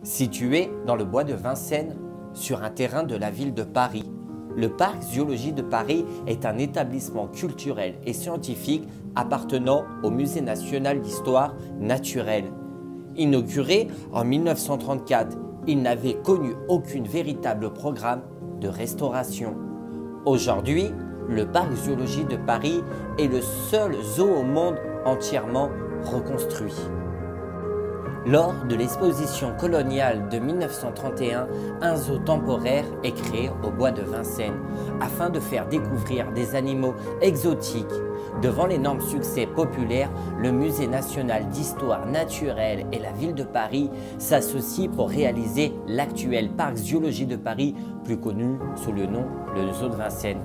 Situé dans le bois de Vincennes, sur un terrain de la ville de Paris, le parc Zoologie de Paris est un établissement culturel et scientifique appartenant au Musée national d'histoire naturelle. Inauguré en 1934, il n'avait connu aucun véritable programme de restauration. Aujourd'hui, le parc Zoologie de Paris est le seul zoo au monde entièrement reconstruit. Lors de l'exposition coloniale de 1931, un zoo temporaire est créé au bois de Vincennes afin de faire découvrir des animaux exotiques. Devant l'énorme succès populaire, le Musée national d'histoire naturelle et la ville de Paris s'associent pour réaliser l'actuel parc Zoologie de Paris, plus connu sous le nom le zoo de Vincennes.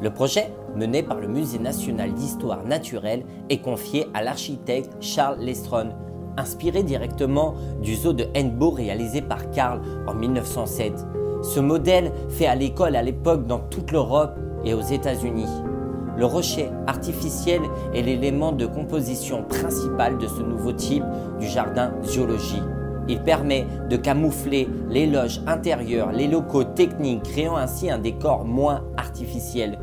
Le projet, mené par le Musée national d'histoire naturelle, est confié à l'architecte Charles Lestron, inspiré directement du zoo de Hennebeau réalisé par Karl en 1907. Ce modèle fait à l'école à l'époque dans toute l'Europe et aux États-Unis. Le rocher artificiel est l'élément de composition principal de ce nouveau type du jardin zoologie. Il permet de camoufler les loges intérieures, les locaux techniques, créant ainsi un décor moins artificiel.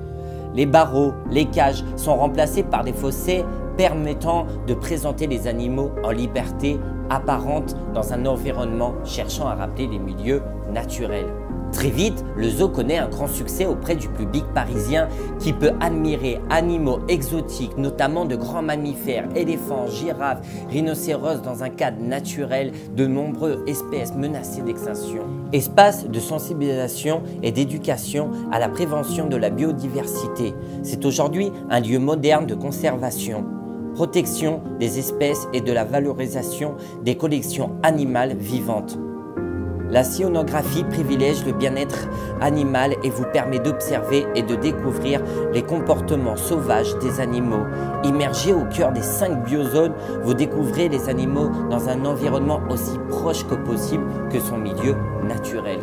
Les barreaux, les cages sont remplacés par des fossés permettant de présenter les animaux en liberté apparente dans un environnement cherchant à rappeler les milieux naturels. Très vite, le zoo connaît un grand succès auprès du public parisien qui peut admirer animaux exotiques, notamment de grands mammifères, éléphants, girafes, rhinocéros dans un cadre naturel, de nombreuses espèces menacées d'extinction. Espace de sensibilisation et d'éducation à la prévention de la biodiversité. C'est aujourd'hui un lieu moderne de conservation, protection des espèces et de la valorisation des collections animales vivantes. La cénographie privilège le bien-être animal et vous permet d'observer et de découvrir les comportements sauvages des animaux. Immergé au cœur des 5 biozones, vous découvrez les animaux dans un environnement aussi proche que possible que son milieu naturel.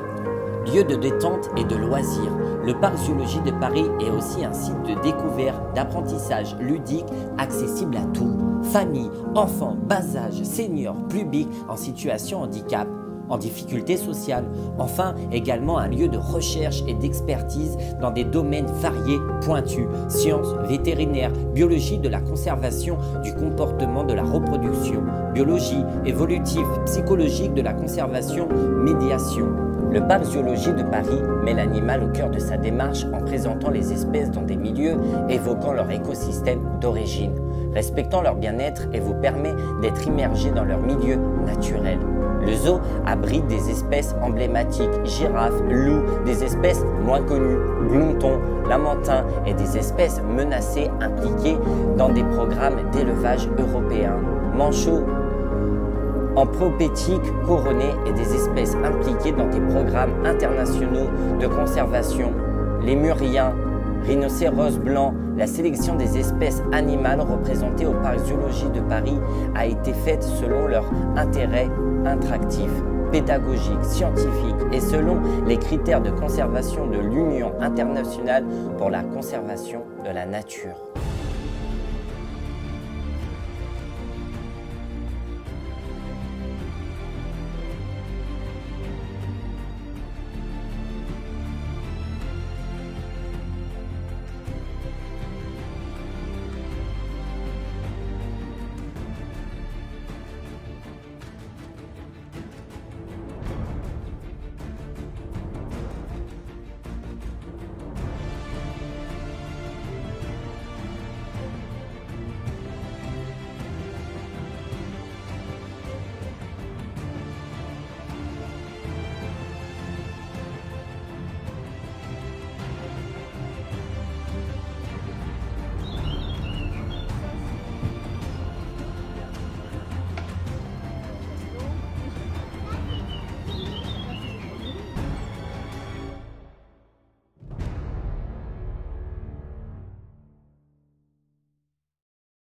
Lieu de détente et de loisirs, le parc Zoologie de Paris est aussi un site de découverte, d'apprentissage ludique accessible à tous. Familles, enfants, bas âge, seniors, publics en situation de handicap, en difficulté sociale. Enfin, également un lieu de recherche et d'expertise dans des domaines variés, pointus, sciences, vétérinaires, biologie de la conservation, du comportement de la reproduction, biologie évolutive, psychologique de la conservation, médiation. Le parc Zoologie de Paris met l'animal au cœur de sa démarche en présentant les espèces dans des milieux évoquant leur écosystème d'origine, respectant leur bien-être et vous permet d'être immergé dans leur milieu naturel. Le zoo abrite des espèces emblématiques, girafes, loups, des espèces moins connues, gloutons, lamantins et des espèces menacées impliquées dans des programmes d'élevage européens, manchots, en propétique couronnés et des espèces impliquées dans des programmes internationaux de conservation, lémuriens, rhinocéros blancs. La sélection des espèces animales représentées au parc Zoologie de Paris a été faite selon leur intérêt attractif, pédagogique, scientifique et selon les critères de conservation de l'Union internationale pour la conservation de la nature.